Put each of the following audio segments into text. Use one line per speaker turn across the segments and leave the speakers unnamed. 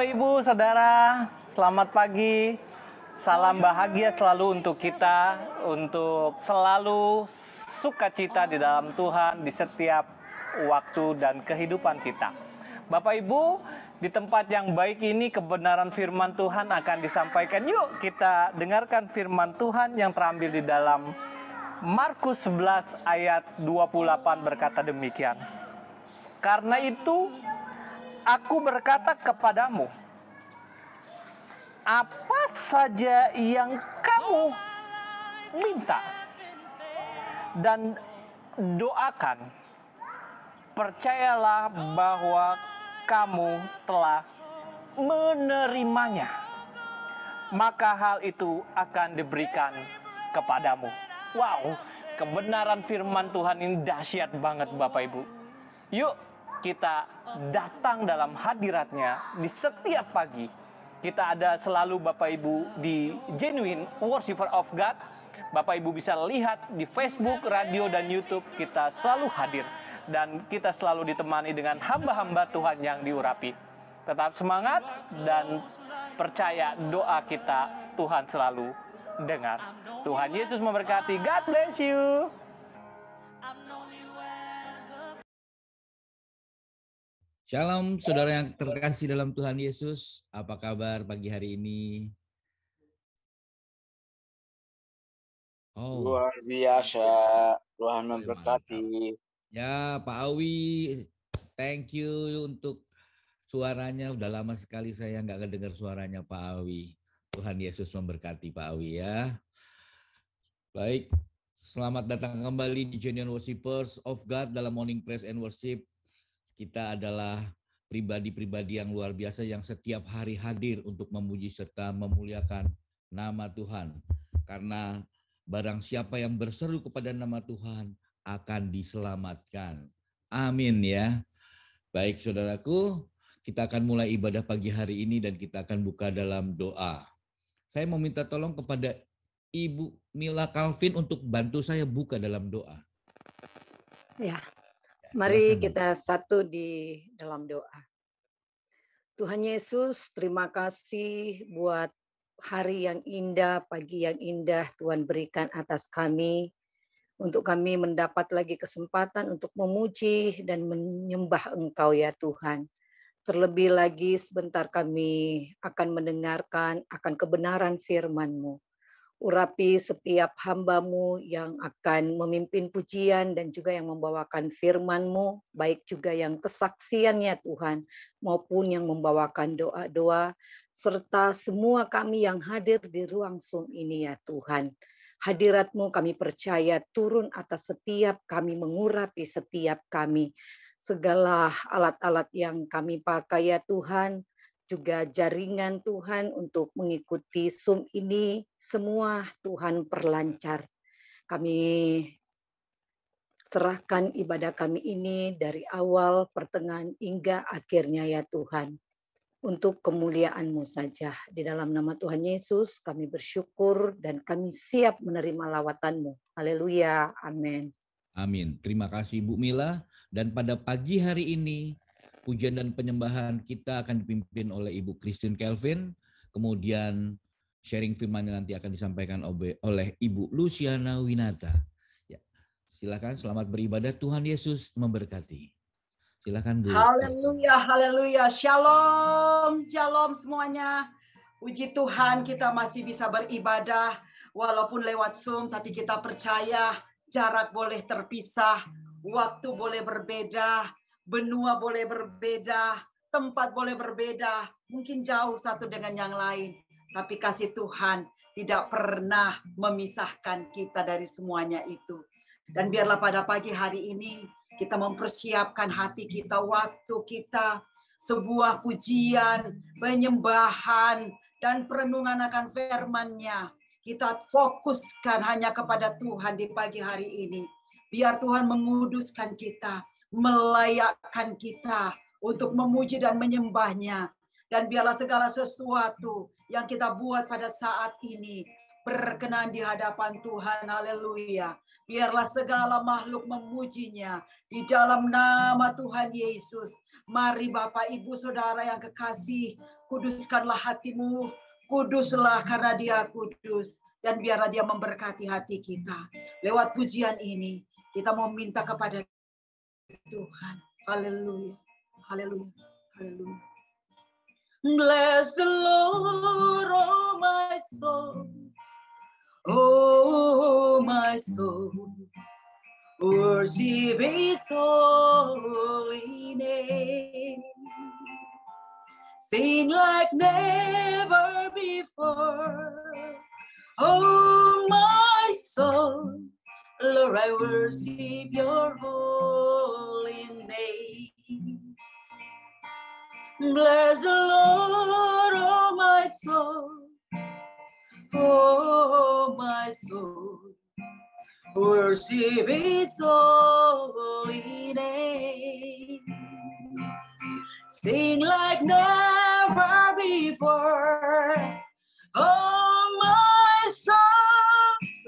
Bapak Ibu, Saudara, selamat pagi. Salam bahagia selalu untuk kita, untuk selalu sukacita di dalam Tuhan di setiap waktu dan kehidupan kita. Bapak Ibu, di tempat yang baik ini kebenaran firman Tuhan akan disampaikan. Yuk kita dengarkan firman Tuhan yang terambil di dalam Markus 11 ayat 28 berkata demikian. Karena itu aku berkata kepadamu, apa saja yang kamu minta dan doakan, percayalah bahwa kamu telah menerimanya, maka hal itu akan diberikan kepadamu. Wow, kebenaran firman Tuhan ini dahsyat banget Bapak Ibu. Yuk kita datang dalam hadiratnya di setiap pagi. Kita ada selalu Bapak Ibu di Genuine Worshipper of God. Bapak Ibu bisa lihat di Facebook, radio, dan YouTube. Kita selalu hadir. Dan kita selalu ditemani dengan hamba-hamba Tuhan yang diurapi. Tetap semangat dan percaya doa kita Tuhan selalu dengar. Tuhan Yesus memberkati. God bless you.
Shalom saudara yang terkasih dalam Tuhan Yesus. Apa kabar pagi hari ini?
Luar biasa. Tuhan memberkati.
Ya Pak Awi, thank you untuk suaranya. Udah lama sekali saya nggak kedengar suaranya Pak Awi. Tuhan Yesus memberkati Pak Awi ya. Baik, selamat datang kembali di Genuine Worshipers of God dalam Morning Praise and Worship. Kita adalah pribadi-pribadi yang luar biasa yang setiap hari hadir untuk memuji serta memuliakan nama Tuhan. Karena barang siapa yang berseru kepada nama Tuhan akan diselamatkan. Amin ya. Baik saudaraku, kita akan mulai ibadah pagi hari ini dan kita akan buka dalam doa. Saya mau minta tolong kepada Ibu Mila Calvin untuk bantu saya buka dalam doa.
Ya. Mari kita satu di dalam doa. Tuhan Yesus, terima kasih buat hari yang indah, pagi yang indah Tuhan berikan atas kami. Untuk kami mendapat lagi kesempatan untuk memuji dan menyembah Engkau ya Tuhan. Terlebih lagi sebentar kami akan mendengarkan akan kebenaran firman-Mu. Urapi setiap hamba-Mu yang akan memimpin pujian dan juga yang membawakan firman-Mu, baik juga yang kesaksiannya Tuhan, maupun yang membawakan doa-doa, serta semua kami yang hadir di ruang Zoom ini ya Tuhan. Hadirat-Mu kami percaya turun atas setiap kami, mengurapi setiap kami. Segala alat-alat yang kami pakai ya Tuhan, juga jaringan Tuhan untuk mengikuti Zoom ini, semua Tuhan perlancar. Kami serahkan ibadah kami ini dari awal, pertengahan, hingga akhirnya ya Tuhan. Untuk kemuliaan-Mu saja. Di dalam nama Tuhan Yesus kami bersyukur dan kami siap menerima lawatan-Mu. Haleluya, amin.
Amin. Terima kasih Bu Mila. Dan pada pagi hari ini, pujian dan penyembahan kita akan dipimpin oleh Ibu Christine Calvin. Kemudian sharing firman nanti akan disampaikan oleh Ibu Luciana Winata. Ya, silakan selamat beribadah. Tuhan Yesus memberkati. Silakan Bu.
Haleluya, haleluya. Shalom, shalom semuanya. Puji Tuhan kita masih bisa beribadah walaupun lewat Zoom, tapi kita percaya jarak boleh terpisah, waktu boleh berbeda, benua boleh berbeda, tempat boleh berbeda, mungkin jauh satu dengan yang lain. Tapi kasih Tuhan tidak pernah memisahkan kita dari semuanya itu. Dan biarlah pada pagi hari ini kita mempersiapkan hati kita, waktu kita, sebuah pujian, penyembahan, dan perenungan akan firman-Nya. Kita fokuskan hanya kepada Tuhan di pagi hari ini. Biar Tuhan menguduskan kita, melayakkan kita untuk memuji dan menyembah-Nya. Dan biarlah segala sesuatu yang kita buat pada saat ini berkenan di hadapan Tuhan. Haleluya. Biarlah segala makhluk memujinya di dalam nama Tuhan Yesus. Mari Bapak Ibu Saudara yang kekasih, kuduskanlah hatimu, kuduslah karena Dia kudus. Dan biarlah Dia memberkati hati kita. Lewat pujian ini, kita mau minta kepada Tuhan. Haleluya. Haleluya. Haleluya. Bless the Lord, oh my soul. Oh my soul. Worship His holy name. Sing like never before. Oh my soul, Lord, I worship your holy name. Bless the Lord, oh my soul. Oh my soul, worship His holy name. Sing like never before. Oh my soul,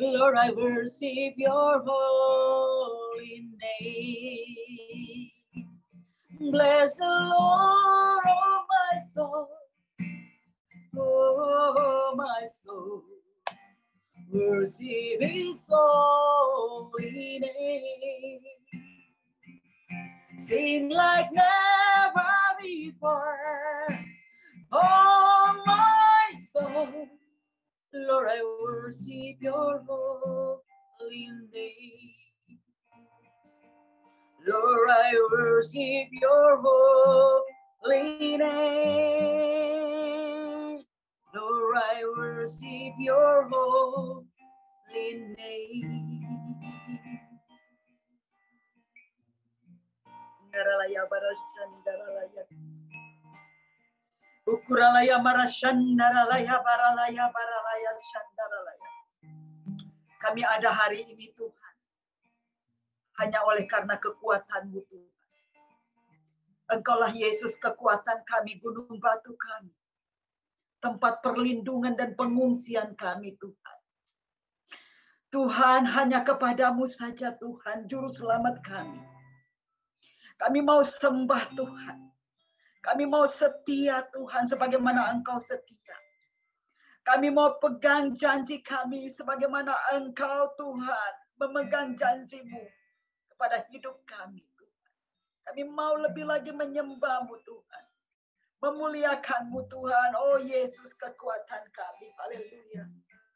Lord, I worship your holy name. Bless the Lord, oh my soul. Oh my soul, worship His holy name. Sing like never before. Oh my soul, Lord, I worship your holy name. Lord, I worship your holy name. Lord, I worship your holy name. Daralaya barashandaralaya. Ukuralaya marashandaralaya baralaya baralaya shandaralaya. Kami ada hari ini Tuhan, hanya oleh karena kekuatan-Mu Tuhan. Engkaulah Yesus kekuatan kami, gunung batu kami, tempat perlindungan dan pengungsian kami Tuhan. Tuhan, hanya kepadamu saja Tuhan, juru selamat kami. Kami mau sembah Tuhan. Kami mau setia Tuhan sebagaimana Engkau setia. Kami mau pegang janji kami sebagaimana Engkau Tuhan memegang janji-Mu kepada hidup kami Tuhan. Kami mau lebih lagi menyembah-Mu Tuhan. Memuliakan-Mu Tuhan. Oh Yesus kekuatan kami. Haleluya.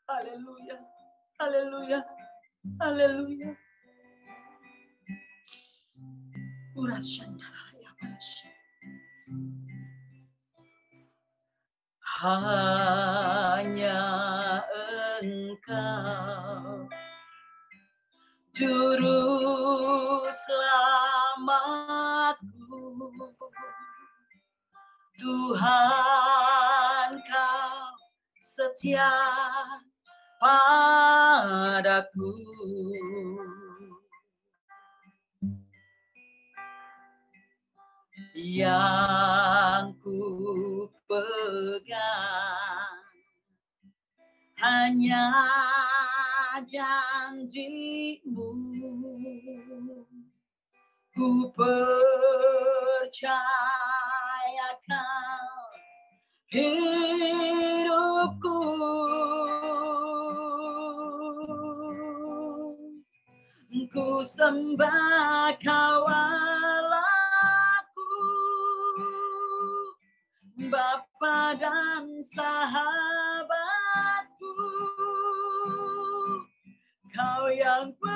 Haleluya. Haleluya. Haleluya. Hanya Engkau juru selamatku, Tuhan Kau setia padaku. Yang ku pegang hanya janji-Mu. Ku percayakan hidupku. Ku sembah Kau Allahku, Bapa dan sahabatku. Kau yang pedulikan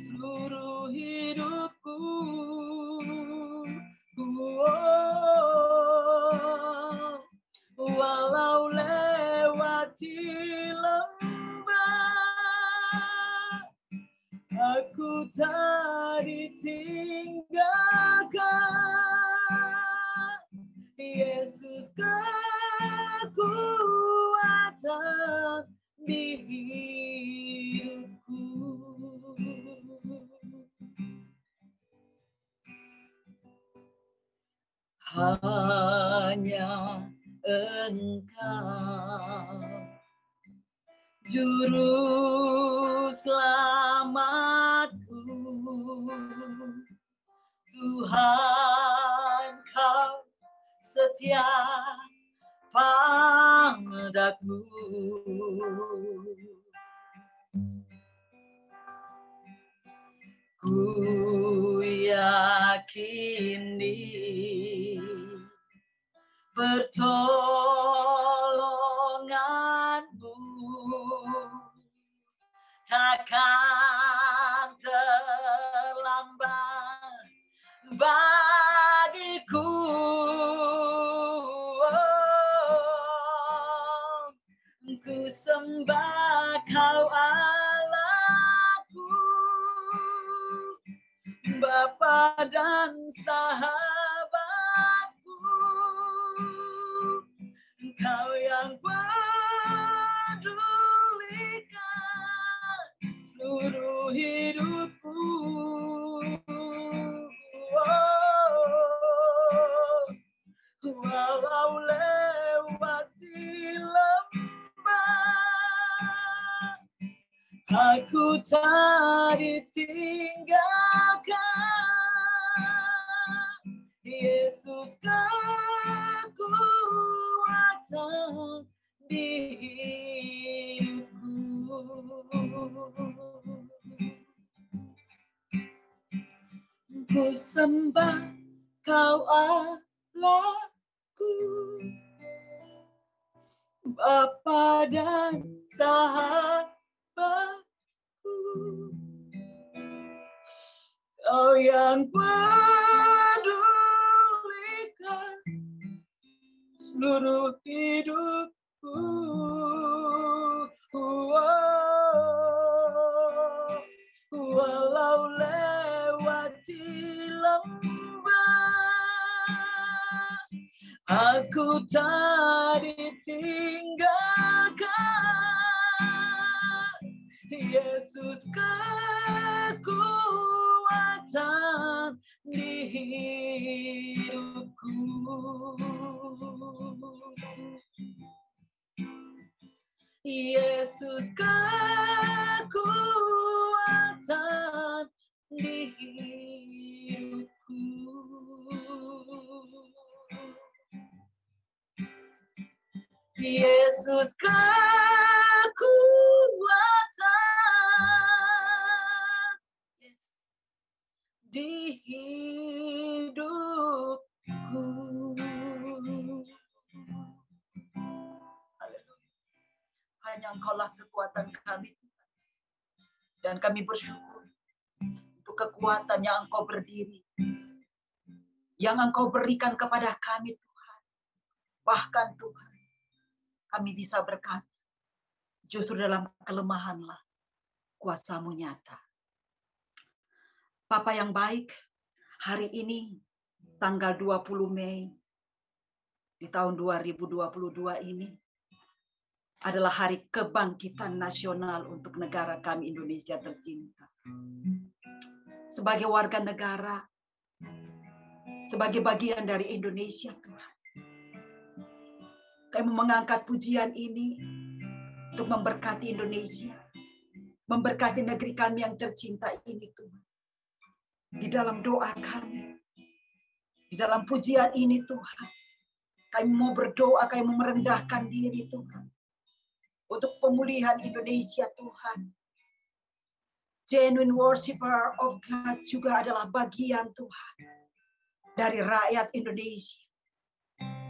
seluruh hidupku. Walau lewati lembah, aku tak ditinggalkan. Yesus kekuatan di hidupku. Hanya Engkau, Juru selamatku, Tuhan Kau setia padaku. Ku yakini pertolonganmu takkan terlambat bagiku. Ku sembah Kau Allahku, Bapa dan sahabatku, Kau yang pedulikan seluruh hidupku. Walau lewati lembah, aku tak ditinggalkan. Yesus kekuatan di hidupku. Ku sembah Kau Allahku, Bapa dan sahabatku, Kau yang pedulikan seluruh hidupku. Walau lewati lembah, aku tak ditinggalkan. Yesus kekuatan di hidupku. Yesus kekuatan di hidupku. Yesus kekuatan di hidupku. Hanya Engkaulah kekuatan kami, Tuhan. Dan kami bersyukur untuk kekuatan yang Engkau berdiri, yang Engkau berikan kepada kami, Tuhan. Bahkan Tuhan, kami bisa berkata, justru dalam kelemahanlah kuasa-Mu nyata. Bapa yang baik, hari ini tanggal 20 Mei di tahun 2022 ini adalah hari kebangkitan nasional untuk negara kami Indonesia tercinta. Sebagai warga negara, sebagai bagian dari Indonesia, Tuhan, kami mengangkat pujian ini untuk memberkati Indonesia, memberkati negeri kami yang tercinta ini, Tuhan. Di dalam doa kami, di dalam pujian ini, Tuhan, kami mau berdoa, kami mau merendahkan diri, Tuhan, untuk pemulihan Indonesia, Tuhan. Genuine worshiper of God juga adalah bagian, Tuhan, dari rakyat Indonesia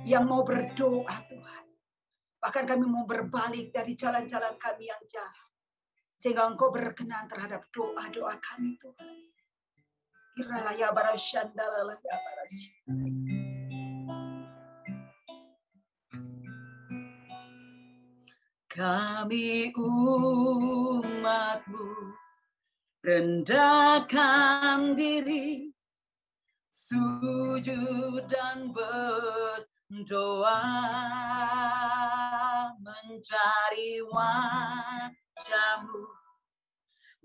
yang mau berdoa, Tuhan. Bahkan kami mau berbalik dari jalan-jalan kami yang jahat, sehingga Engkau berkenan terhadap doa-doa kami, Tuhan. Iralaya barasyandalalaya barasyandalalaya. Kami umat-Mu rendahkan diri, sujud dan berdoa, mencari wajah-Mu,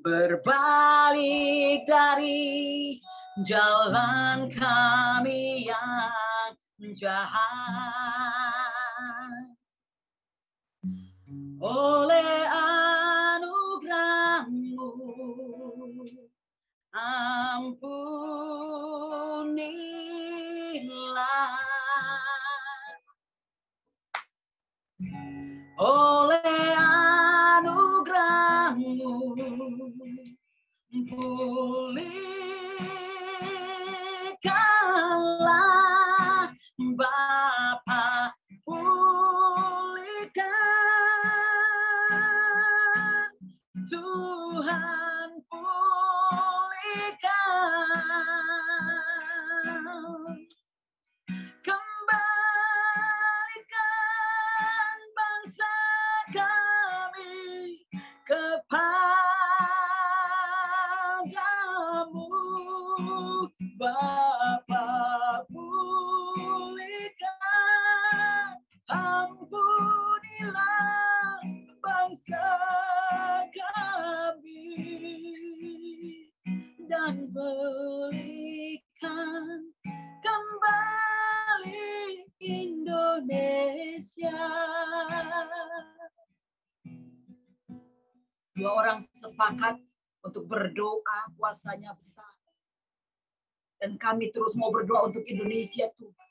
berbalik dari jalan kami yang jahat. oleh anugerah-Mu ampunilah, oleh anugerah-Mu pulihkanlah Bapa, pulihkan Tuhan, pulihkan, kembalikan bangsa kami kepadamu Bapa, pulihkan, ampunilah bangsa kami dan berikan kembali Indonesia. Dua orang sepakat untuk berdoa, kuasanya besar. Dan kami terus mau berdoa untuk Indonesia Tuhan.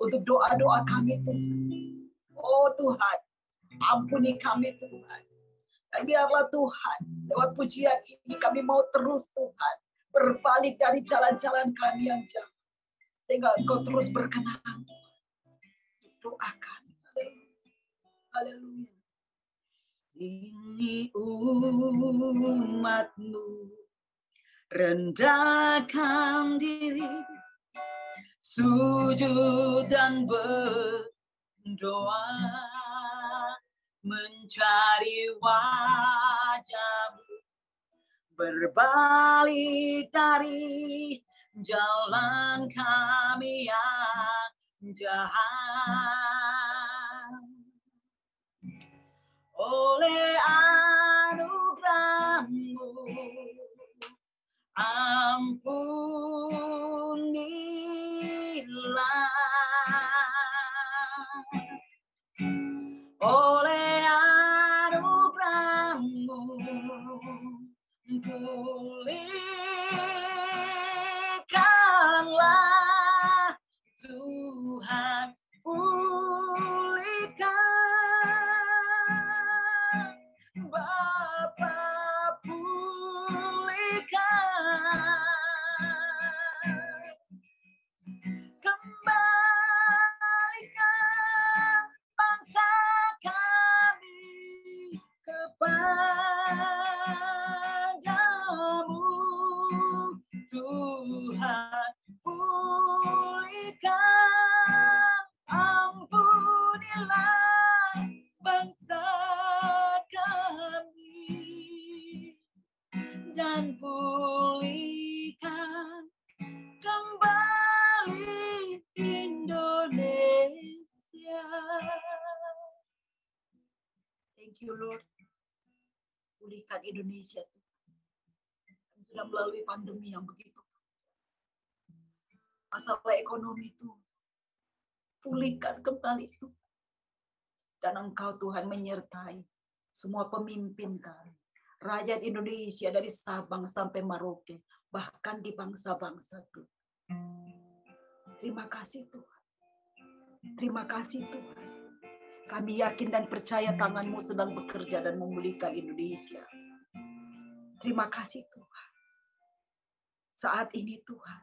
Untuk doa-doa kami Tuhan. Oh Tuhan, ampuni kami Tuhan. Dan biarlah Tuhan, lewat pujian ini kami mau terus Tuhan berbalik dari jalan-jalan kami yang jahat. Sehingga Engkau terus berkenan Tuhan. Doa kami. Haleluya. Ini umat-Mu rendahkan diri, sujud dan berdoa, mencari wajah-Mu, berbalik dari jalan kami yang jahat. Oleh anugerah-Mu ampunilah, oleh anugerah-Mu pulihkanlah Tuhan, pulihkan Bapa, pulihkan, kembalikan bangsa kami kepadamu Tuhan, pulihkan, ampunilah bangsa kami dan pulihkan kembali Indonesia. Thank you Lord. Pulihkan Indonesia Tuhan. Kami sudah melalui pandemi yang begitu. Masalah ekonomi Tuhan. Pulihkan kembali Tuhan. Dan Engkau Tuhan menyertai semua pemimpin kami. Rakyat Indonesia dari Sabang sampai Merauke. Bahkan di bangsa-bangsa Tuhan. Terima kasih Tuhan. Terima kasih Tuhan. Kami yakin dan percaya tangan-Mu sedang bekerja dan memulihkan Indonesia. Terima kasih Tuhan. Saat ini Tuhan,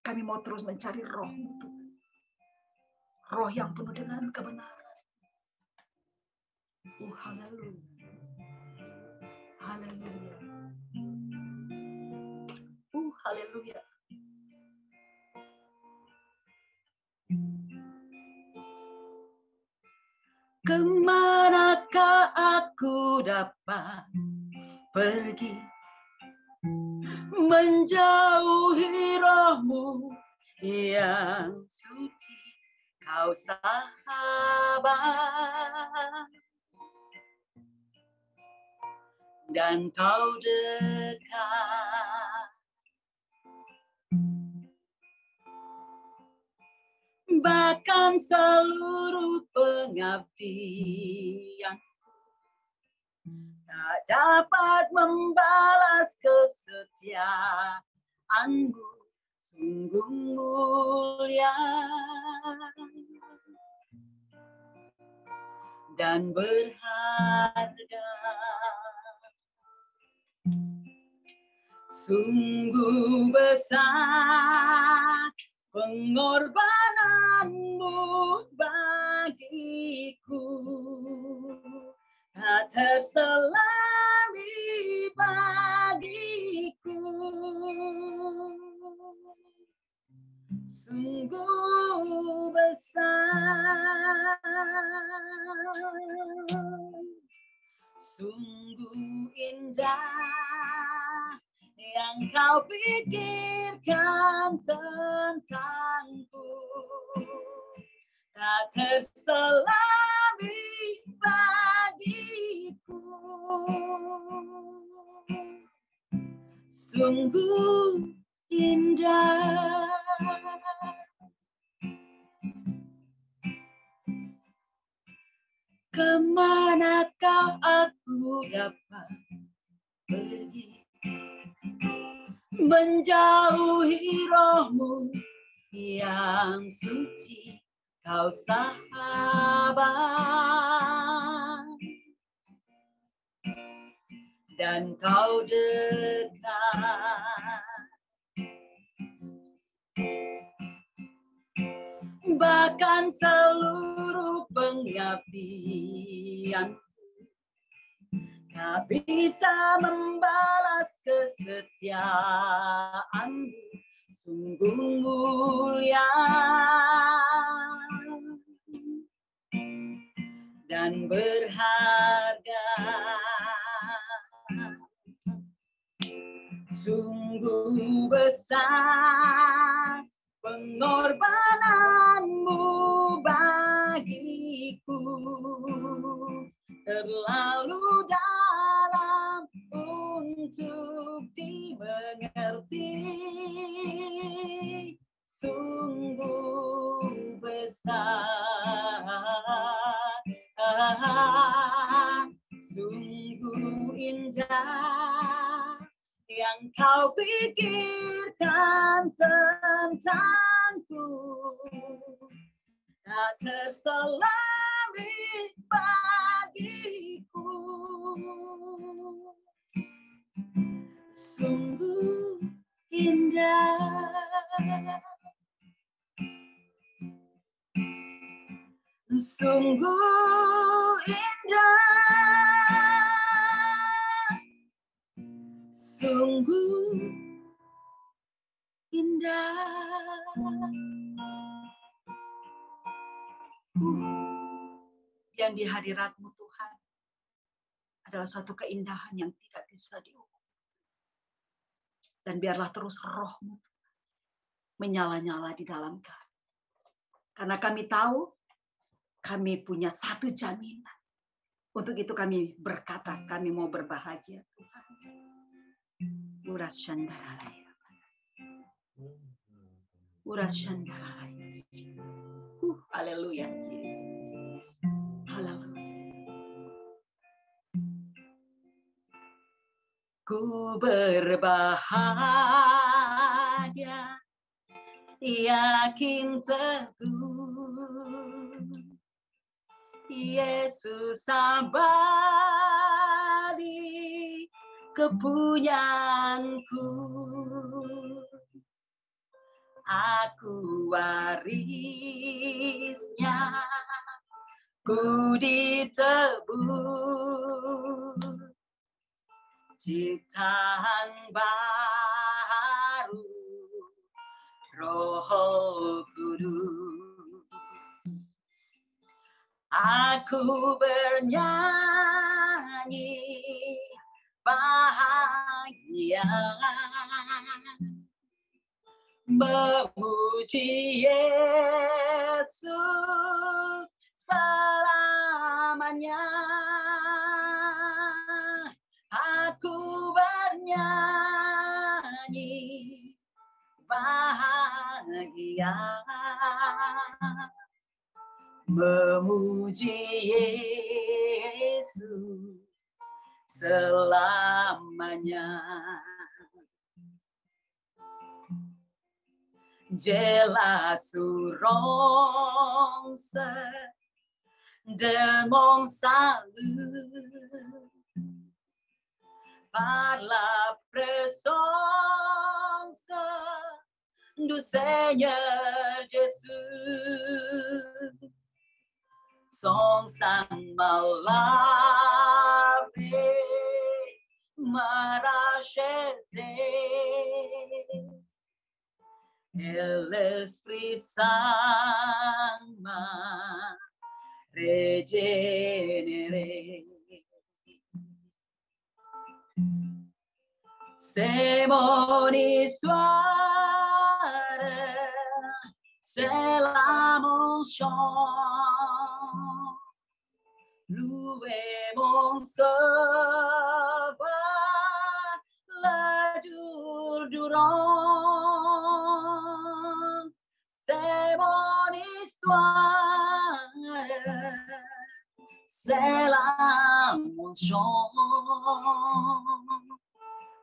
kami mau terus mencari Roh-Mu Tuhan. Roh yang penuh dengan kebenaran. Haleluya. Haleluya. Haleluya. Kemanakah aku dapat pergi menjauhi Roh-Mu yang suci, Kau sahabat dan Kau dekat. bahkan seluruh pengabdian tak dapat membalas kesetiaanmu, sungguh mulia dan berharga. Sungguh besar pengorbananmu bagiku, tak terselami bagiku. Sungguh besar, sungguh indah yang kau pikirkan tentangku, tak terselami bagiku. Sungguh indah. Kemanakah aku dapat pergi, menjauhi rohmu yang suci, kau sahabat dan kau dekat. Bahkan seluruh pengabdianku tak bisa membalas kesetiaanmu, sungguh mulia dan berharga. Sungguh besar pengorbananmu bagiku, terlalu dalam untuk dimengerti. Sungguh besar, sungguh indah yang kau pikirkan tentangku, tak terselami bagiku. Sungguh indah, sungguh indah, sungguh indah. Yang di hadirat-Mu Tuhan adalah suatu keindahan yang tidak bisa diukur. Dan biarlah terus roh-Mu menyala-nyala di dalam kami. Karena kami tahu kami punya satu jaminan. Untuk itu kami berkata, kami mau berbahagia Tuhan. Urasyandaralaya. Urasyandaralaya. Haleluya, Yesus. Haleluya. Ku berbahagia, yakin teguh, Yesus abadi kepunyaanku. Aku warisnya, ku ditebus, ciptaan baru, Roh Kudus. Aku bernyanyi bahagia, memuji Yesus selamanya. Aku bernyanyi bahagia, memuji Yesus selamanya. Jelas surong demong salut parla presence du Seigneur Jésus. Son sang m'a lavé, m'a racheté. Et l'Esprit Saint m'a régénéré. C'est mon histoire, c'est là mon chant. Louez mon sauveur le jour durant. C'est mon histoire, c'est là mon chant.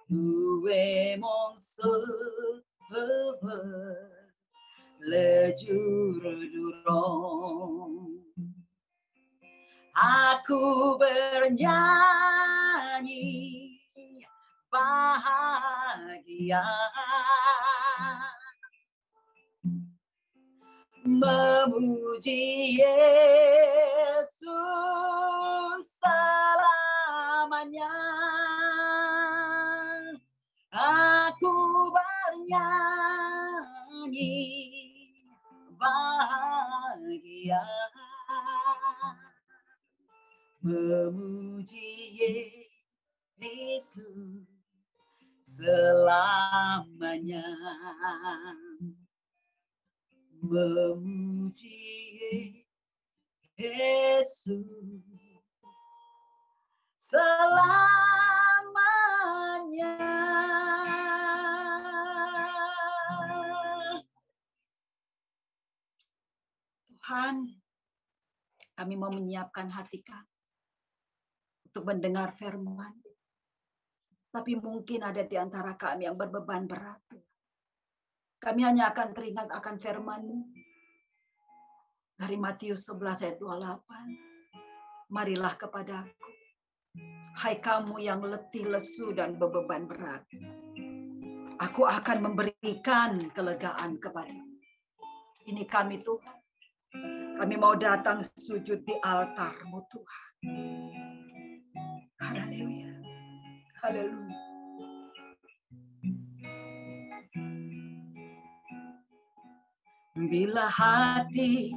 Louez mon sauveur le jour durant. Aku bernyanyi bahagia, memuji Yesus selamanya. Aku bernyanyi bahagia, memuji Yesus selamanya. Memuji Yesus selamanya. Tuhan, kami mau menyiapkan hati kami untuk mendengar firman. Tapi mungkin ada di antara kami yang berbeban berat. Kami hanya akan teringat akan firman-Mu dari Matius 11 ayat 28. Marilah kepadaku, hai kamu yang letih, lesu, dan berbeban berat. Aku akan memberikan kelegaan kepadamu. Ini kami Tuhan. Kami mau datang sujud di altar-Mu Tuhan. Haleluya. Haleluya. Bila hati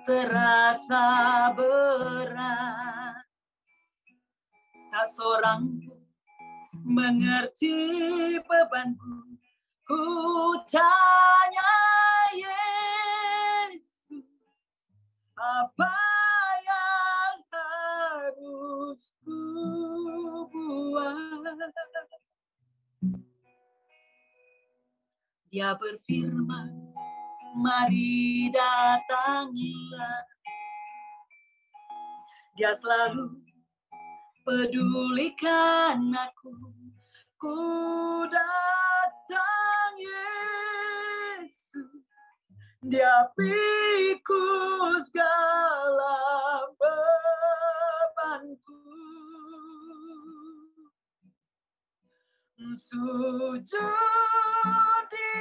terasa berat, tak seorang pun mengerti bebanku. Ku tanya Yesus, apa yang harus ku buat? Dia berfirman, mari datanglah. Dia selalu pedulikan aku. Ku datang Yesus, Dia pikul segala bebanku. Sujud di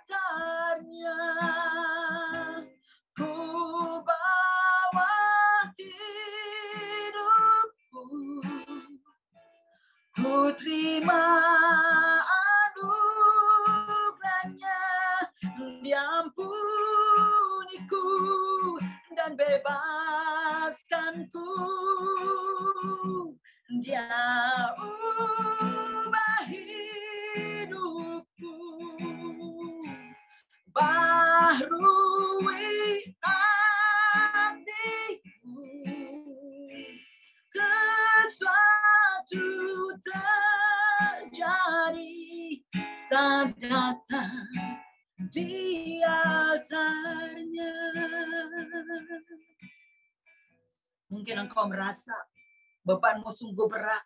altarnya, ku bawa hidupku. Ku terima anugerahnya, diampuniku dan bebaskanku. Dia ubah hidupku, baharui hatiku. Sesuatu terjadi saat datang di altarnya. Mungkin engkau merasa bebanmu sungguh berat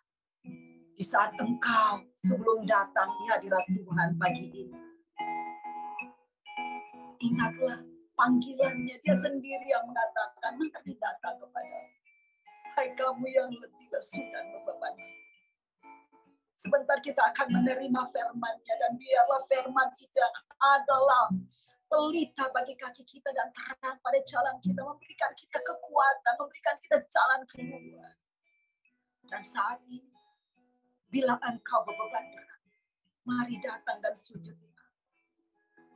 di saat engkau sebelum datang di hadirat Tuhan pagi ini. Ingatlah panggilannya, dia sendiri yang mengatakan, mari datang kepada hai kamu yang letih lesu dan berbebani. Sebentar kita akan menerima firman-Nya, dan biarlah firman itu adalah pelita bagi kaki kita dan terang pada jalan kita, memberikan kita kekuatan, memberikan kita jalan keluar. Dan saat ini, bila engkau berbeban berat, mari datang dan sujud.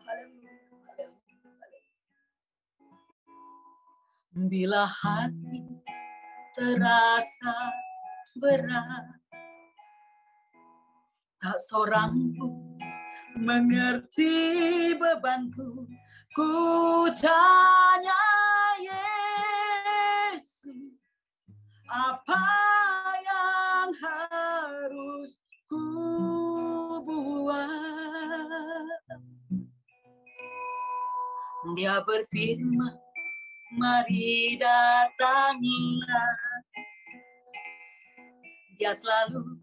Haleluya, haleluya, haleluya. Bila hati terasa berat, tak seorang pun mengerti bebanku, ku tanya Yesus, apa yang harus ku buat? Dia berfirman, mari datanglah. Dia selalu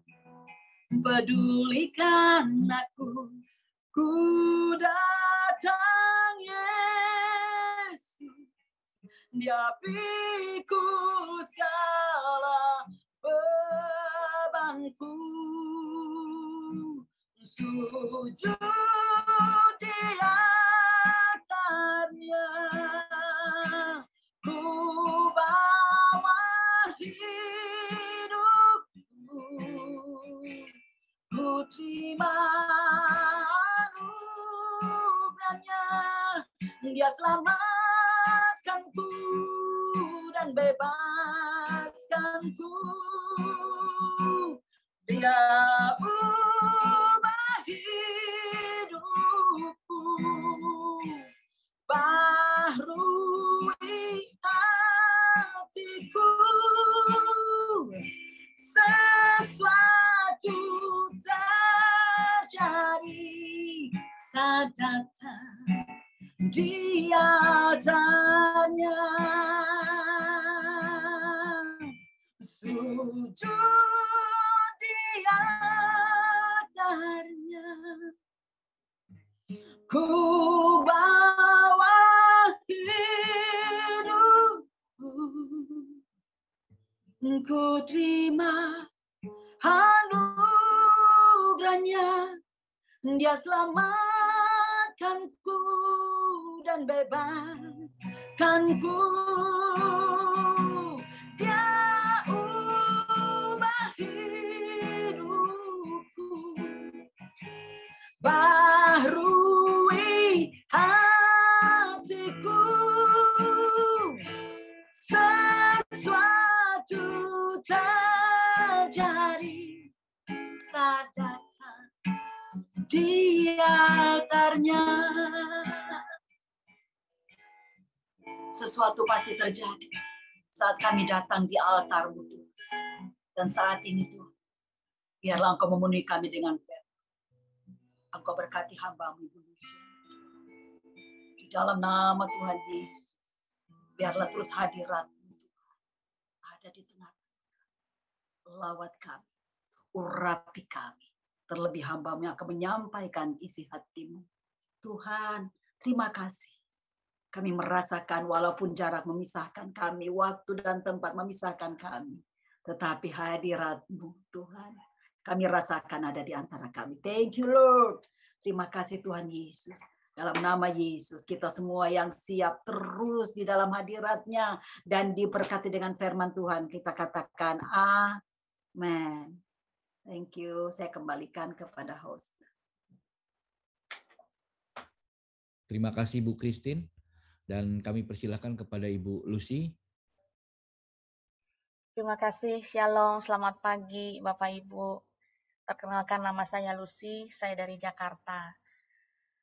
pedulikan aku, ku datang Yesus, dia pikul segala bebanku, sujud di altarnya, ku bawa hidupku, ku terima anugerahnya, dia selamatkanku dan bebaskanku, dia ubah hidupku, baharui hatiku, sesuatu terjadi saat datang di altarnya, sujud di altarnya, ku bawa hidupku, ku terima anugerahnya, dia selamatkanku dan bebaskanku, dia ubah hidupku, baharui hatiku, sesuatu terjadi saat datang di altarnya. Sesuatu pasti terjadi saat kami datang di altar-Mu, Tuhan. Dan saat ini Tuhan, biarlah Engkau memenuhi kami dengan firman. Engkau berkati hamba-Mu Ibu Lucy. Di dalam nama Tuhan Yesus, biarlah terus hadirat-Mu Tuhan ada di tengah-tengah kami. Lawat kami, urapi kami. Terlebih hamba-Mu yang akan menyampaikan isi hati-Mu. Tuhan, terima kasih. Kami merasakan walaupun jarak memisahkan kami, waktu dan tempat memisahkan kami, tetapi hadirat-Mu Tuhan, kami rasakan ada di antara kami. Thank you Lord. Terima kasih Tuhan Yesus. Dalam nama Yesus, kita semua yang siap terus di dalam hadirat-Nya dan diberkati dengan firman Tuhan, kita katakan amen. Thank you. Saya kembalikan kepada host.
Terima kasih Bu Christine. Dan kami persilahkan kepada Ibu Lucy.
Terima kasih, Shalom, selamat pagi Bapak Ibu. Perkenalkan nama saya Lucy, saya dari Jakarta.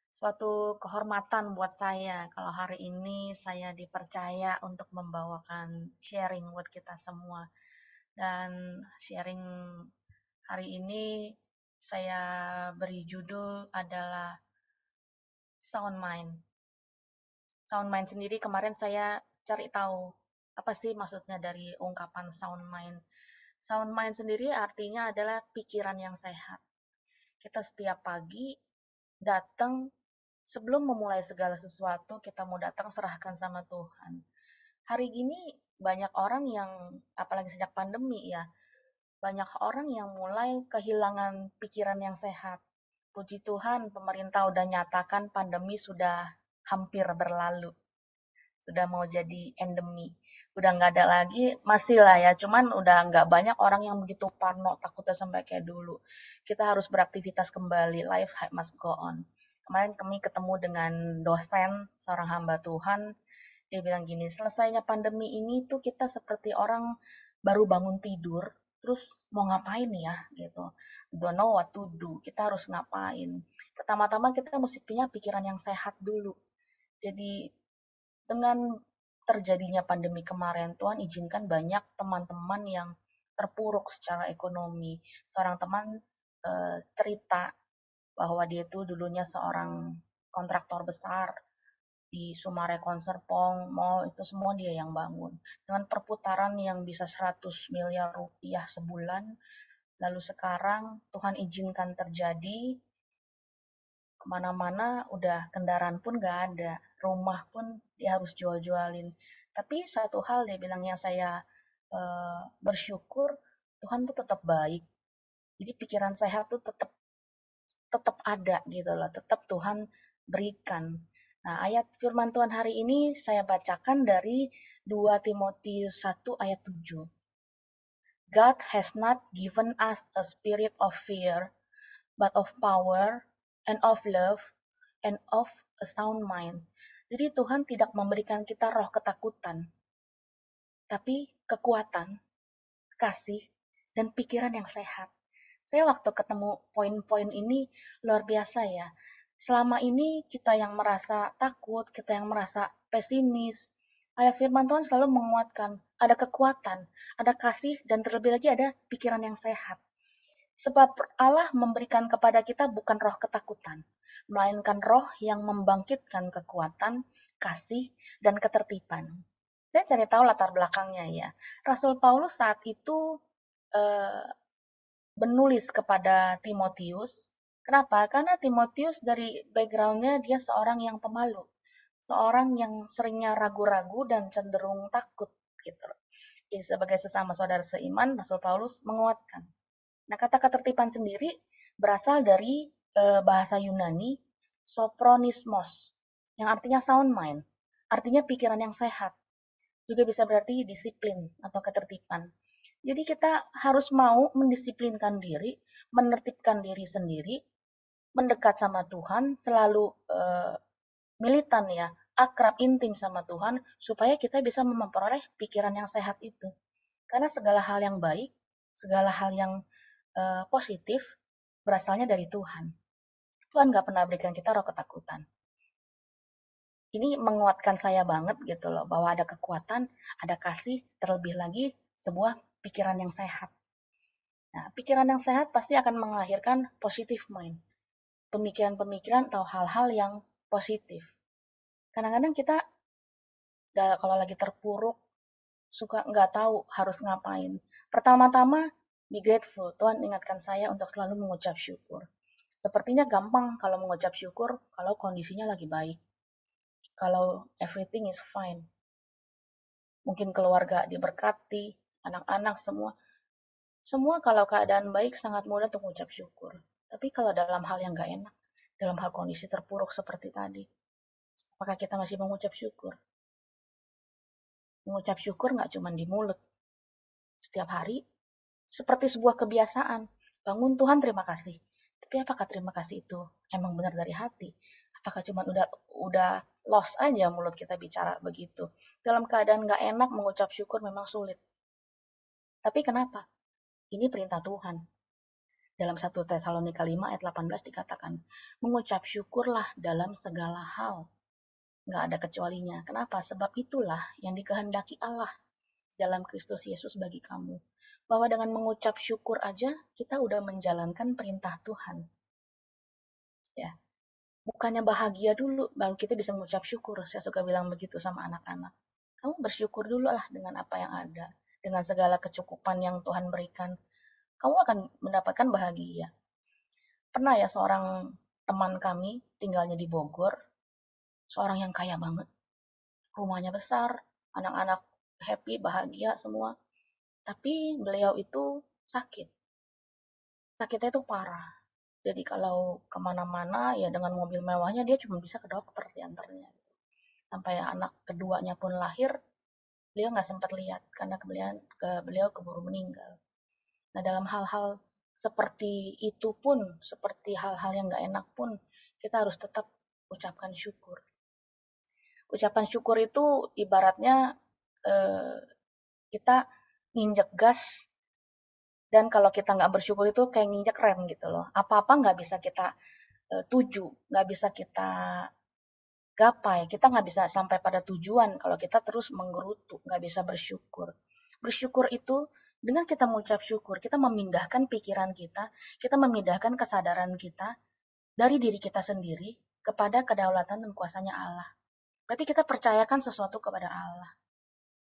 Suatu kehormatan buat saya kalau hari ini saya dipercaya untuk membawakan sharing buat kita semua. Dan sharing hari ini saya beri judul adalah Sound Mind. Sound Mind sendiri kemarin saya cari tahu Apa sih maksudnya dari ungkapan sound mind? Sound mind sendiri artinya adalah pikiran yang sehat. Kita setiap pagi datang, sebelum memulai segala sesuatu, kita mau datang serahkan sama Tuhan. Hari gini banyak orang yang, apalagi sejak pandemi ya, banyak orang yang mulai kehilangan pikiran yang sehat. Puji Tuhan, pemerintah udah nyatakan pandemi sudah hampir berlalu. Sudah mau jadi endemi. Udah nggak ada lagi, masih lah ya, cuman udah nggak banyak orang yang begitu parno, takutnya sampai kayak dulu. Kita harus beraktivitas kembali, life must go on. Kemarin kami ketemu dengan dosen, seorang hamba Tuhan, dia bilang gini, selesainya pandemi ini tuh kita seperti orang baru bangun tidur, terus mau ngapain ya gitu. Don't know what to do, kita harus ngapain. Pertama-tama kita mesti punya pikiran yang sehat dulu. Jadi dengan terjadinya pandemi kemarin, Tuhan izinkan banyak teman-teman yang terpuruk secara ekonomi. Seorang teman cerita bahwa dia itu dulunya seorang kontraktor besar di Sumarekon Serpong Mall, itu semua dia yang bangun. Dengan perputaran yang bisa 100 miliar rupiah sebulan, lalu sekarang Tuhan izinkan terjadi, kemana-mana udah kendaraan pun nggak ada, rumah pun dia harus jual-jualin. Tapi satu hal dia bilangnya saya bersyukur Tuhan tuh tetap baik. Jadi pikiran sehat tuh tetap ada gitu loh, tetap Tuhan berikan. Nah, ayat firman Tuhan hari ini saya bacakan dari 2 Timotius 1 ayat 7. God has not given us a spirit of fear, but of power and of love and of a sound mind. Jadi Tuhan tidak memberikan kita roh ketakutan, tapi kekuatan, kasih, dan pikiran yang sehat. Saya waktu ketemu poin-poin ini luar biasa ya. Selama ini kita yang merasa takut, kita yang merasa pesimis, ayat firman Tuhan selalu menguatkan, ada kekuatan, ada kasih, dan terlebih lagi ada pikiran yang sehat. Sebab Allah memberikan kepada kita bukan roh ketakutan, melainkan roh yang membangkitkan kekuatan, kasih, dan ketertiban. Saya cari tahu latar belakangnya ya. Rasul Paulus saat itu menulis kepada Timotius. Kenapa? Karena Timotius dari background-nya dia seorang yang pemalu. Seorang yang seringnya ragu-ragu dan cenderung takut. Gitu. Jadi sebagai sesama saudara seiman, Rasul Paulus menguatkan. Nah, kata ketertiban sendiri berasal dari bahasa Yunani sophronismos, yang artinya sound mind, artinya pikiran yang sehat. Juga bisa berarti disiplin atau ketertiban. Jadi kita harus mau mendisiplinkan diri, menertibkan diri sendiri, mendekat sama Tuhan, selalu militan ya, akrab intim sama Tuhan, supaya kita bisa memperoleh pikiran yang sehat itu. Karena segala hal yang baik, segala hal yang positif berasalnya dari Tuhan. Tuhan nggak pernah berikan kita roh ketakutan. Ini menguatkan saya banget gitu loh, bahwa ada kekuatan, ada kasih, terlebih lagi sebuah pikiran yang sehat. Nah, pikiran yang sehat pasti akan melahirkan positive mind. Pemikiran-pemikiran atau hal-hal yang positif. Kadang-kadang kita kalau lagi terpuruk, suka nggak tahu harus ngapain. Pertama-tama, be grateful. Tuhan ingatkan saya untuk selalu mengucap syukur. Sepertinya gampang kalau mengucap syukur kalau kondisinya lagi baik. Kalau everything is fine. Mungkin keluarga diberkati, anak-anak semua. Semua kalau keadaan baik sangat mudah untuk mengucap syukur. Tapi kalau dalam hal yang gak enak, dalam hal kondisi terpuruk seperti tadi, apakah kita masih mengucap syukur? Mengucap syukur gak cuma di mulut. Setiap hari, seperti sebuah kebiasaan. Bangun Tuhan terima kasih. Tapi apakah terima kasih itu emang benar dari hati? Apakah cuma udah lost aja mulut kita bicara begitu? Dalam keadaan gak enak mengucap syukur memang sulit. Tapi kenapa? Ini perintah Tuhan. Dalam 1 Tesalonika 5 ayat 18 dikatakan, mengucap syukurlah dalam segala hal. Nggak ada kecualinya. Kenapa? Sebab itulah yang dikehendaki Allah dalam Kristus Yesus bagi kamu. Bahwa dengan mengucap syukur aja, kita udah menjalankan perintah Tuhan. Ya, bukannya bahagia dulu, baru kita bisa mengucap syukur. Saya suka bilang begitu sama anak-anak. kamu bersyukur dulu lah dengan apa yang ada, dengan segala kecukupan yang Tuhan berikan. Kamu akan mendapatkan bahagia. Pernah ya seorang teman kami tinggalnya di Bogor, seorang yang kaya banget, rumahnya besar, anak-anak happy, bahagia semua. Tapi beliau itu sakit. Sakitnya itu parah. Jadi kalau kemana-mana ya dengan mobil mewahnya dia cuma bisa ke dokter diantarnya. Sampai anak keduanya pun lahir, beliau nggak sempat lihat karena beliau keburu meninggal. Nah dalam hal-hal seperti itu pun, seperti hal-hal yang nggak enak pun, kita harus tetap ucapkan syukur. Ucapan syukur itu ibaratnya kita nginjek gas, dan kalau kita nggak bersyukur itu kayak nginjek rem gitu loh. Apa-apa nggak bisa kita tuju, nggak bisa kita gapai. Kita nggak bisa sampai pada tujuan kalau kita terus menggerutu, nggak bisa bersyukur. Bersyukur itu dengan kita mengucap syukur, kita memindahkan pikiran kita memindahkan kesadaran kita dari diri kita sendiri kepada kedaulatan dan kuasanya Allah. Berarti kita percayakan sesuatu kepada Allah.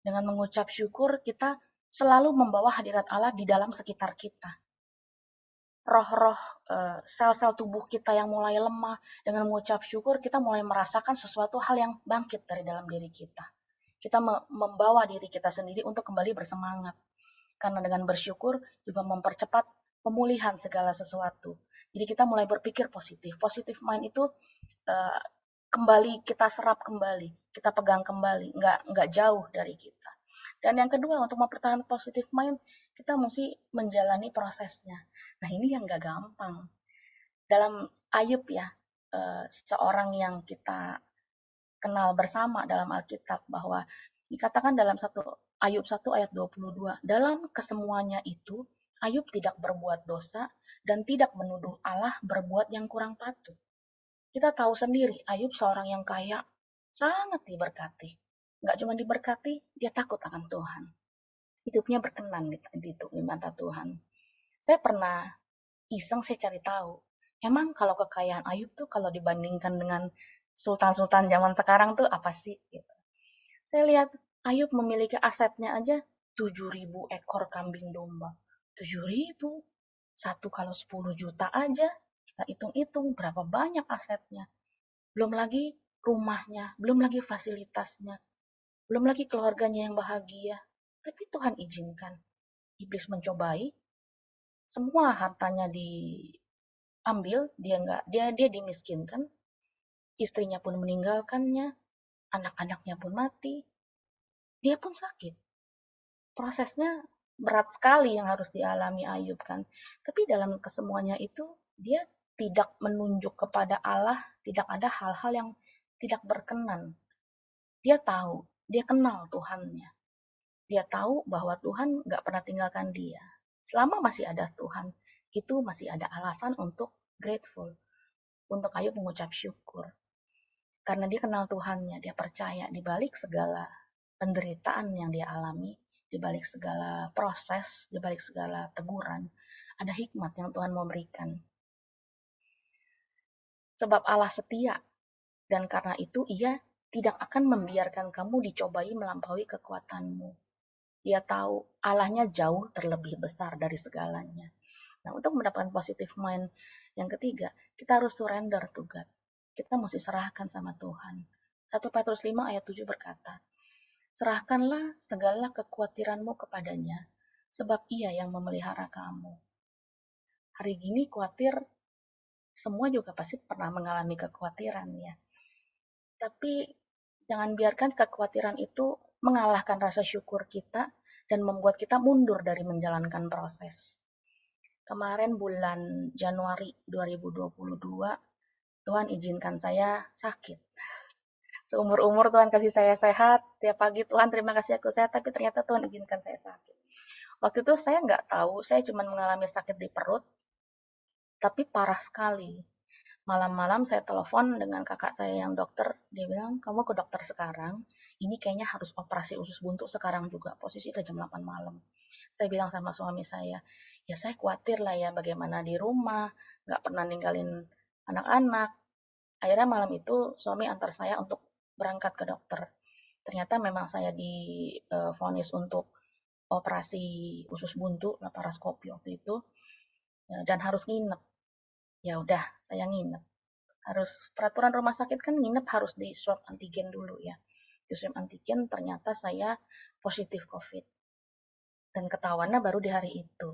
Dengan mengucap syukur, kita selalu membawa hadirat Allah di dalam sekitar kita. Roh-roh sel-sel tubuh kita yang mulai lemah, dengan mengucap syukur kita mulai merasakan sesuatu hal yang bangkit dari dalam diri kita. Kita membawa diri kita sendiri untuk kembali bersemangat. Karena dengan bersyukur juga mempercepat pemulihan segala sesuatu. Jadi kita mulai berpikir positif. Positive mind itu kembali kita serap kembali, kita pegang kembali, nggak jauh dari kita. Dan yang kedua, untuk mempertahankan positive mind, kita mesti menjalani prosesnya. Nah ini yang nggak gampang. Dalam Ayub ya, seorang yang kita kenal bersama dalam Alkitab, bahwa dikatakan dalam Ayub 1 ayat 22, dalam kesemuanya itu, Ayub tidak berbuat dosa dan tidak menuduh Allah berbuat yang kurang patut. Kita tahu sendiri, Ayub seorang yang kaya, sangat diberkati. Nggak cuma diberkati, dia takut akan Tuhan. Hidupnya berkenan di mata Tuhan. Saya pernah iseng saya cari tahu, emang kalau kekayaan Ayub tuh kalau dibandingkan dengan sultan-sultan zaman sekarang tuh apa sih? Gitu. Saya lihat Ayub memiliki asetnya aja 7.000 ekor kambing domba. 7.000, satu kalau 10 juta aja, kita hitung-hitung berapa banyak asetnya. Belum lagi rumahnya, belum lagi fasilitasnya, belum lagi keluarganya yang bahagia. Tapi Tuhan izinkan iblis mencobai, semua hartanya diambil, dia dimiskinkan, istrinya pun meninggalkannya, anak-anaknya pun mati, dia pun sakit. Prosesnya berat sekali yang harus dialami Ayub kan. Tapi dalam kesemuanya itu dia tidak menunjuk kepada Allah, tidak ada hal-hal yang tidak berkenan. Dia tahu, dia kenal Tuhannya. Dia tahu bahwa Tuhan nggak pernah tinggalkan dia. Selama masih ada Tuhan, itu masih ada alasan untuk grateful, untuk Ayub mengucap syukur. Karena dia kenal Tuhannya, dia percaya di balik segala penderitaan yang dia alami, di balik segala proses, di balik segala teguran, ada hikmat yang Tuhan mau berikan. Sebab Allah setia, dan karena itu ia tidak akan membiarkan kamu dicobai melampaui kekuatanmu. Dia tahu Allahnya jauh terlebih besar dari segalanya. Nah, untuk mendapatkan positive mind yang ketiga, kita harus surrender to God. Kita mesti serahkan sama Tuhan. 1 Petrus 5 ayat 7 berkata, serahkanlah segala kekhawatiranmu kepadanya, sebab ia yang memelihara kamu. Hari gini khawatir, semua juga pasti pernah mengalami kekhawatiran ya. Tapi jangan biarkan kekhawatiran itu mengalahkan rasa syukur kita dan membuat kita mundur dari menjalankan proses. Kemarin bulan Januari 2022, Tuhan izinkan saya sakit. Seumur-umur Tuhan kasih saya sehat, tiap pagi Tuhan terima kasih aku sehat, tapi ternyata Tuhan izinkan saya sakit. Waktu itu saya nggak tahu, saya cuma mengalami sakit di perut, tapi parah sekali. Malam-malam saya telepon dengan kakak saya yang dokter, dia bilang, kamu ke dokter sekarang, ini kayaknya harus operasi usus buntu sekarang juga, posisi udah jam 8 malam. Saya bilang sama suami saya, ya saya khawatir lah ya bagaimana di rumah, nggak pernah ninggalin anak-anak. Akhirnya malam itu suami antar saya untuk berangkat ke dokter. Ternyata memang saya divonis untuk operasi usus buntu, laparoskopi waktu itu, dan harus nginep. Ya udah, saya nginep. Harus peraturan rumah sakit kan nginep harus di swab antigen dulu ya. Di swab antigen ternyata saya positif COVID. Dan ketahuannya baru di hari itu.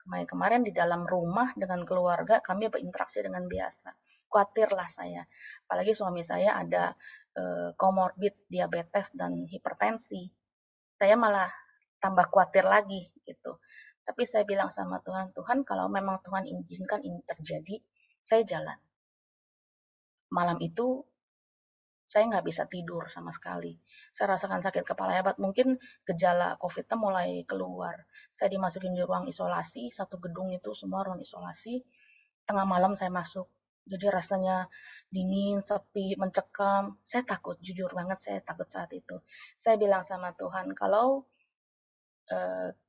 Kemarin di dalam rumah dengan keluarga kami berinteraksi dengan biasa. Khawatirlah saya. Apalagi suami saya ada komorbid diabetes dan hipertensi. Saya malah tambah khawatir lagi gitu. Tapi saya bilang sama Tuhan, Tuhan kalau memang Tuhan izinkan ini terjadi, saya jalan. Malam itu saya nggak bisa tidur sama sekali. Saya rasakan sakit kepala hebat. Mungkin gejala COVID-nya mulai keluar. Saya dimasukin di ruang isolasi, satu gedung itu semua ruang isolasi. Tengah malam saya masuk. Jadi rasanya dingin, sepi, mencekam. Saya takut, jujur banget saya takut saat itu. Saya bilang sama Tuhan, kalau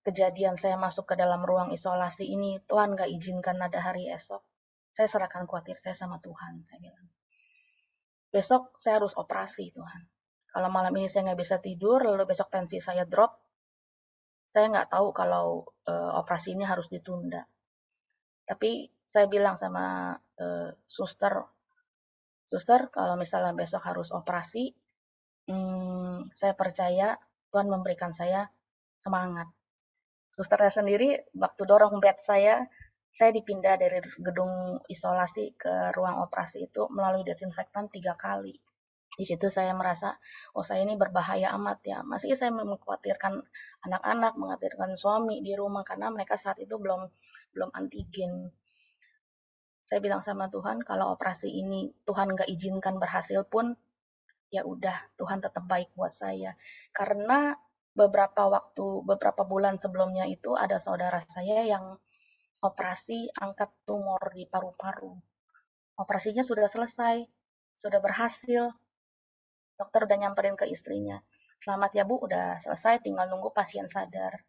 kejadian saya masuk ke dalam ruang isolasi ini, Tuhan nggak izinkan ada hari esok, saya serahkan khawatir saya sama Tuhan, saya bilang. Besok saya harus operasi, Tuhan. Kalau malam ini saya nggak bisa tidur, lalu besok tensi saya drop, saya nggak tahu kalau operasi ini harus ditunda. Tapi saya bilang sama suster, kalau misalnya besok harus operasi, saya percaya Tuhan memberikan saya semangat. Susternya sendiri, waktu dorong bed saya dipindah dari gedung isolasi ke ruang operasi itu melalui desinfektan 3 kali. Di situ saya merasa, oh saya ini berbahaya amat ya. Masih saya mengkhawatirkan anak-anak, mengkhawatirkan suami di rumah karena mereka saat itu belum antigen. Saya bilang sama Tuhan, kalau operasi ini Tuhan nggak izinkan berhasil pun, ya udah Tuhan tetap baik buat saya. Karena beberapa bulan sebelumnya itu ada saudara saya yang operasi angkat tumor di paru-paru. Operasinya sudah selesai, sudah berhasil. Dokter udah nyamperin ke istrinya. Selamat ya Bu, udah selesai, tinggal nunggu pasien sadar.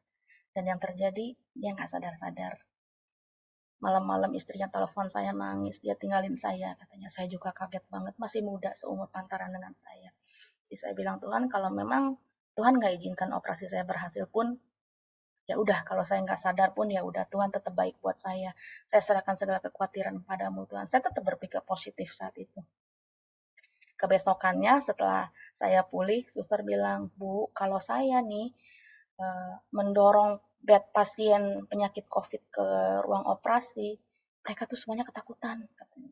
Dan yang terjadi, dia nggak sadar-sadar. Malam-malam istrinya telepon saya nangis, dia tinggalin saya. Katanya, saya juga kaget banget, masih muda, seumur pantaran dengan saya. Jadi saya bilang, Tuhan, kalau memang Tuhan nggak izinkan operasi saya berhasil pun, ya udah, kalau saya nggak sadar pun, ya udah, Tuhan tetap baik buat saya. Saya serahkan segala kekhawatiran padamu, Tuhan. Saya tetap berpikir positif saat itu. Kebesokannya setelah saya pulih, suster bilang, Bu, kalau saya nih mendorong bed pasien penyakit COVID ke ruang operasi, mereka tuh semuanya ketakutan. Katanya.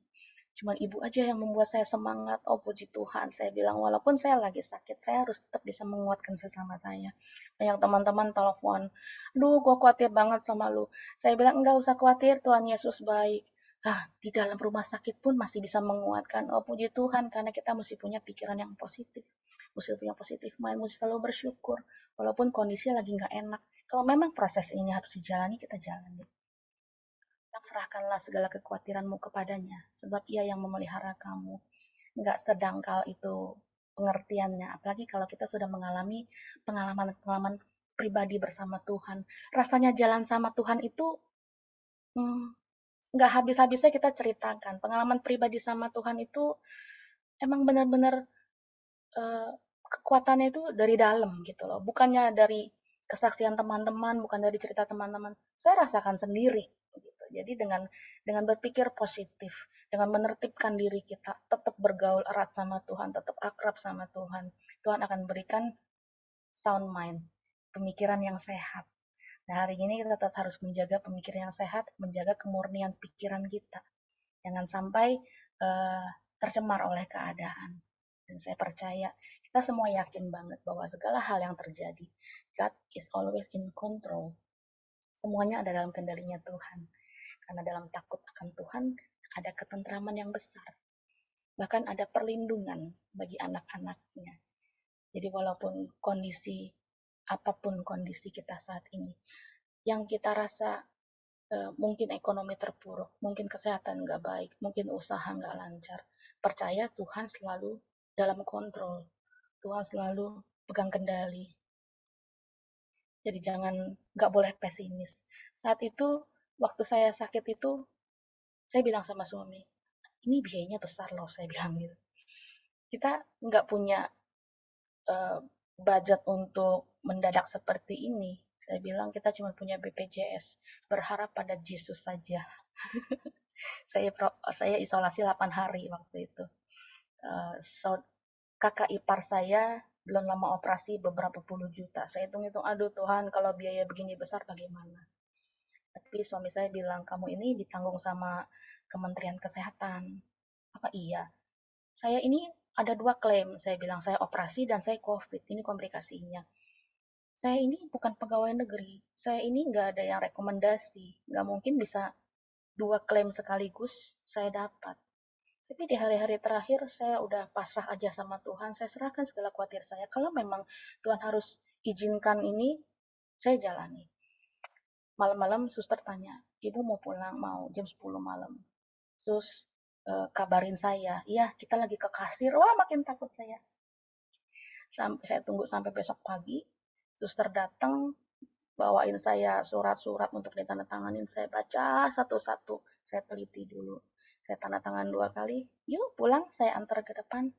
Cuma ibu aja yang membuat saya semangat. Oh puji Tuhan, saya bilang walaupun saya lagi sakit, saya harus tetap bisa menguatkan sesama saya. Banyak teman-teman telepon, aduh gue khawatir banget sama lu. Saya bilang enggak usah khawatir, Tuhan Yesus baik. Di dalam rumah sakit pun masih bisa menguatkan. Oh puji Tuhan, karena kita mesti punya pikiran yang positif. Mesti punya positif mind, mesti selalu bersyukur. Walaupun kondisi lagi nggak enak. Kalau memang proses ini harus dijalani, kita jalani. Serahkanlah segala kekhawatiranmu kepadanya, sebab ia yang memelihara kamu. Nggak sedangkal itu pengertiannya, apalagi kalau kita sudah mengalami pengalaman-pengalaman pribadi bersama Tuhan. Rasanya jalan sama Tuhan itu nggak habis-habisnya kita ceritakan. Pengalaman pribadi sama Tuhan itu emang benar-benar kekuatannya itu dari dalam gitu loh. Bukannya dari kesaksian teman-teman, bukan dari cerita teman-teman. Saya rasakan sendiri. Gitu. Jadi dengan berpikir positif, dengan menertibkan diri kita, tetap bergaul erat sama Tuhan, tetap akrab sama Tuhan, Tuhan akan berikan sound mind, pemikiran yang sehat. Nah hari ini kita tetap harus menjaga pemikiran yang sehat, menjaga kemurnian pikiran kita. Jangan sampai tercemar oleh keadaan. Dan saya percaya, kita semua yakin banget bahwa segala hal yang terjadi, God is always in control. Semuanya ada dalam kendalinya Tuhan. Karena dalam takut akan Tuhan, ada ketentraman yang besar. Bahkan ada perlindungan bagi anak-anaknya. Jadi walaupun kondisi, apapun kondisi kita saat ini, yang kita rasa mungkin ekonomi terpuruk, mungkin kesehatan nggak baik, mungkin usaha nggak lancar. Percaya Tuhan selalu dalam kontrol. Tuhan selalu pegang kendali. Jadi nggak boleh pesimis. Saat itu, waktu saya sakit itu, saya bilang sama suami, ini biayanya besar loh, saya bilang gitu. Kita nggak punya budget untuk mendadak seperti ini. Saya bilang kita cuma punya BPJS, berharap pada Yesus saja. Saya isolasi 8 hari waktu itu. Kakak ipar saya belum lama operasi beberapa puluh juta. Saya hitung-hitung, aduh Tuhan, kalau biaya begini besar bagaimana? Tapi suami saya bilang, kamu ini ditanggung sama Kementerian Kesehatan. Apa iya? Saya ini ada 2 klaim. Saya bilang, saya operasi dan saya COVID. Ini komplikasinya. Saya ini bukan pegawai negeri. Saya ini nggak ada yang rekomendasi. Nggak mungkin bisa 2 klaim sekaligus saya dapat. Tapi di hari-hari terakhir saya udah pasrah aja sama Tuhan. Saya serahkan segala khawatir saya. Kalau memang Tuhan harus izinkan ini, saya jalani. Malam-malam suster tanya, ibu mau pulang? Mau, jam 10 malam. Terus kabarin saya, iya kita lagi ke kasir. Wah makin takut saya. Saya tunggu sampai besok pagi. Suster datang, bawain saya surat-surat untuk ditandatanganin. Saya baca satu-satu. Saya teliti dulu. Saya tanda tangan 2 kali. Yuk pulang, saya antar ke depan.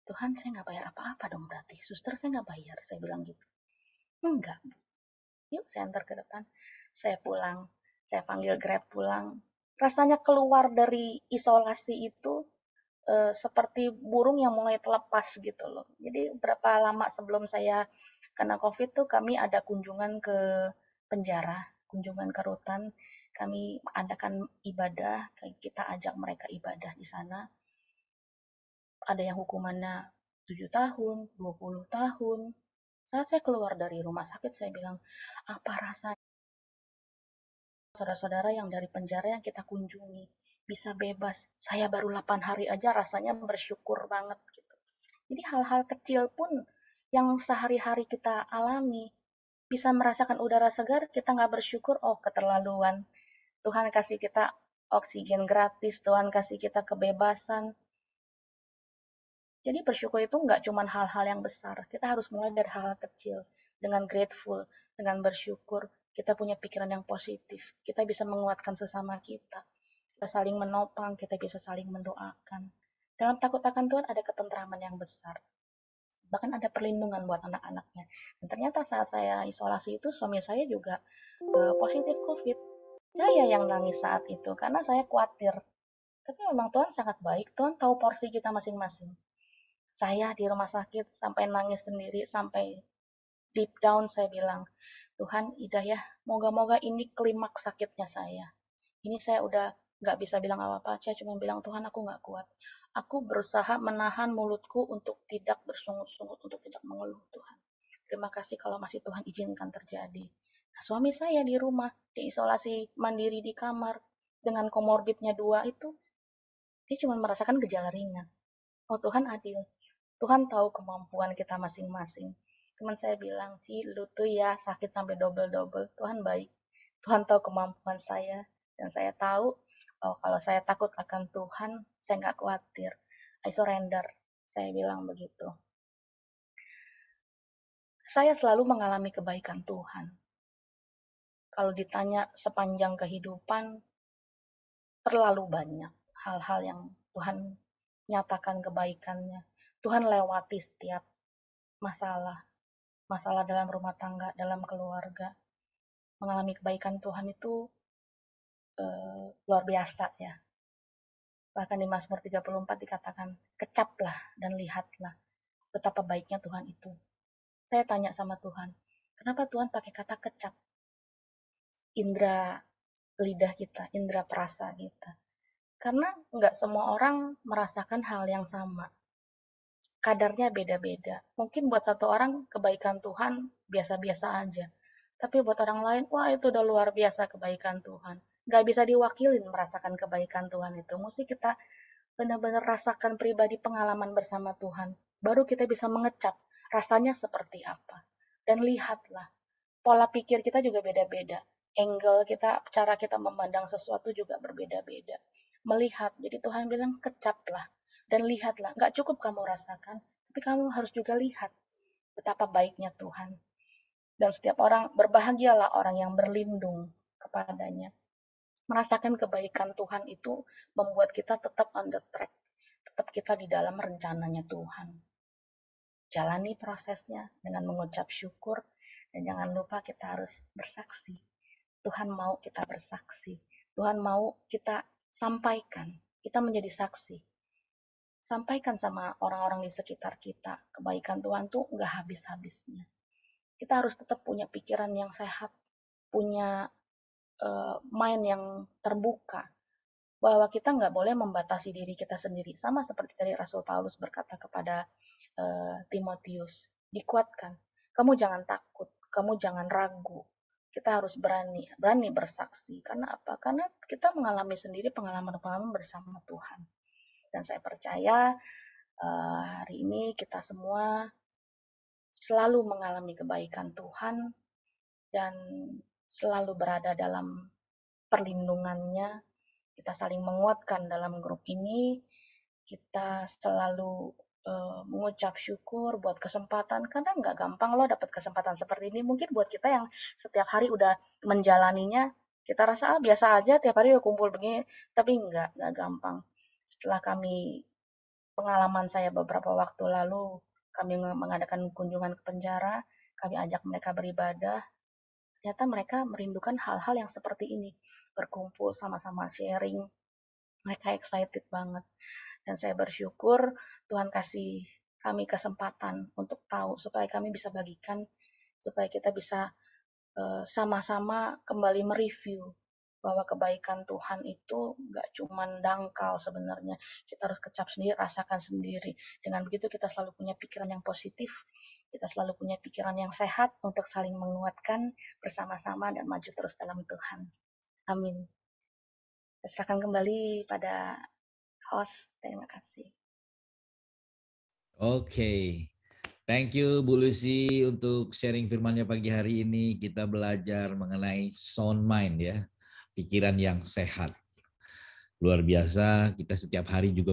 Tuhan, saya nggak bayar apa-apa dong berarti. Suster, saya nggak bayar. Saya bilang gitu. Enggak. Yuk, saya antar ke depan. Saya pulang. Saya panggil Grab pulang. Rasanya keluar dari isolasi itu seperti burung yang mulai terlepas gitu loh. Jadi berapa lama sebelum saya kena COVID tuh kami ada kunjungan ke penjara, kunjungan ke rutan. Kami adakan ibadah, kita ajak mereka ibadah di sana. Ada yang hukumannya 7 tahun, 20 tahun. Saat saya keluar dari rumah sakit, saya bilang, apa rasanya saudara-saudara yang dari penjara yang kita kunjungi bisa bebas. Saya baru 8 hari aja rasanya bersyukur banget gitu. Jadi hal-hal kecil pun yang sehari-hari kita alami, bisa merasakan udara segar, kita nggak bersyukur, oh keterlaluan. Tuhan kasih kita oksigen gratis, Tuhan kasih kita kebebasan. Jadi bersyukur itu nggak cuma hal-hal yang besar, kita harus mulai dari hal-hal kecil. Dengan grateful, dengan bersyukur, kita punya pikiran yang positif. Kita bisa menguatkan sesama kita. Kita saling menopang, kita bisa saling mendoakan. Dalam takut akan Tuhan ada ketentraman yang besar. Bahkan ada perlindungan buat anak-anaknya. Dan ternyata saat saya isolasi itu, suami saya juga positif COVID. Saya yang nangis saat itu, karena saya khawatir. Tapi memang Tuhan sangat baik, Tuhan tahu porsi kita masing-masing. Saya di rumah sakit sampai nangis sendiri, sampai deep down saya bilang, Tuhan, Ida ya, moga-moga ini klimaks sakitnya saya. Ini saya udah nggak bisa bilang apa-apa, saya cuma bilang, Tuhan aku nggak kuat. Aku berusaha menahan mulutku untuk tidak bersungut-sungut, untuk tidak mengeluh Tuhan. Terima kasih kalau masih Tuhan izinkan terjadi. Nah, suami saya di rumah, diisolasi mandiri di kamar, dengan komorbidnya 2 itu, dia cuma merasakan gejala ringan. Oh Tuhan adil. Tuhan tahu kemampuan kita masing-masing. Teman saya bilang, Ci, lu tuh ya sakit sampai double-double. Tuhan baik. Tuhan tahu kemampuan saya. Dan saya tahu, oh, kalau saya takut akan Tuhan, saya nggak khawatir. I surrender. Saya bilang begitu. Saya selalu mengalami kebaikan Tuhan. Kalau ditanya sepanjang kehidupan, terlalu banyak hal-hal yang Tuhan nyatakan kebaikannya. Tuhan lewati setiap masalah dalam rumah tangga, dalam keluarga. Mengalami kebaikan Tuhan itu luar biasa ya. Bahkan di Mazmur 34 dikatakan, kecaplah dan lihatlah betapa baiknya Tuhan itu. Saya tanya sama Tuhan, kenapa Tuhan pakai kata kecap? Indra lidah kita, indra perasa kita. Karena nggak semua orang merasakan hal yang sama. Kadarnya beda-beda. Mungkin buat satu orang kebaikan Tuhan biasa-biasa aja. Tapi buat orang lain, wah itu udah luar biasa kebaikan Tuhan. Gak bisa diwakilin merasakan kebaikan Tuhan itu. Mesti kita benar-benar rasakan pribadi pengalaman bersama Tuhan. Baru kita bisa mengecap rasanya seperti apa. Dan lihatlah, pola pikir kita juga beda-beda. Angle kita, cara kita memandang sesuatu juga berbeda-beda. Melihat, jadi Tuhan bilang kecaplah. Dan lihatlah, gak cukup kamu rasakan, tapi kamu harus juga lihat betapa baiknya Tuhan. Dan setiap orang, berbahagialah orang yang berlindung kepadanya. Merasakan kebaikan Tuhan itu membuat kita tetap on the track. Tetap kita di dalam rencananya Tuhan. jalani prosesnya dengan mengucap syukur, dan jangan lupa kita harus bersaksi. Tuhan mau kita bersaksi. Tuhan mau kita sampaikan. Kita menjadi saksi. Sampaikan sama orang-orang di sekitar kita. Kebaikan Tuhan tuh nggak habis-habisnya. Kita harus tetap punya pikiran yang sehat. Punya mind yang terbuka. Bahwa kita nggak boleh membatasi diri kita sendiri. Sama seperti tadi Rasul Paulus berkata kepada Timotius. Dikuatkan. Kamu jangan takut. Kamu jangan ragu. Kita harus berani bersaksi. Karena apa? Karena kita mengalami sendiri pengalaman-pengalaman bersama Tuhan. Dan saya percaya hari ini kita semua selalu mengalami kebaikan Tuhan dan selalu berada dalam perlindungannya. Kita saling menguatkan dalam grup ini. Kita selalu mengucap syukur buat kesempatan, karena nggak gampang loh dapat kesempatan seperti ini. Mungkin buat kita yang setiap hari udah menjalaninya, kita rasa biasa aja, tiap hari udah kumpul begini, tapi nggak gampang. Setelah pengalaman saya beberapa waktu lalu, kami mengadakan kunjungan ke penjara, kami ajak mereka beribadah, ternyata mereka merindukan hal-hal yang seperti ini, berkumpul sama-sama sharing, mereka excited banget. Dan saya bersyukur Tuhan kasih kami kesempatan untuk tahu, supaya kami bisa bagikan, supaya kita bisa sama-sama kembali mereview bahwa kebaikan Tuhan itu nggak cuma dangkal sebenarnya. Kita harus kecap sendiri, rasakan sendiri. Dengan begitu kita selalu punya pikiran yang positif, kita selalu punya pikiran yang sehat untuk saling menguatkan bersama-sama dan maju terus dalam Tuhan. Amin. Saya serahkan kembali pada host. Terima kasih.
Oke. Thank you Bu Lucy untuk sharing firman-Nya pagi hari ini. Kita belajar mengenai sound mind ya. Pikiran yang sehat. Luar biasa, kita setiap hari juga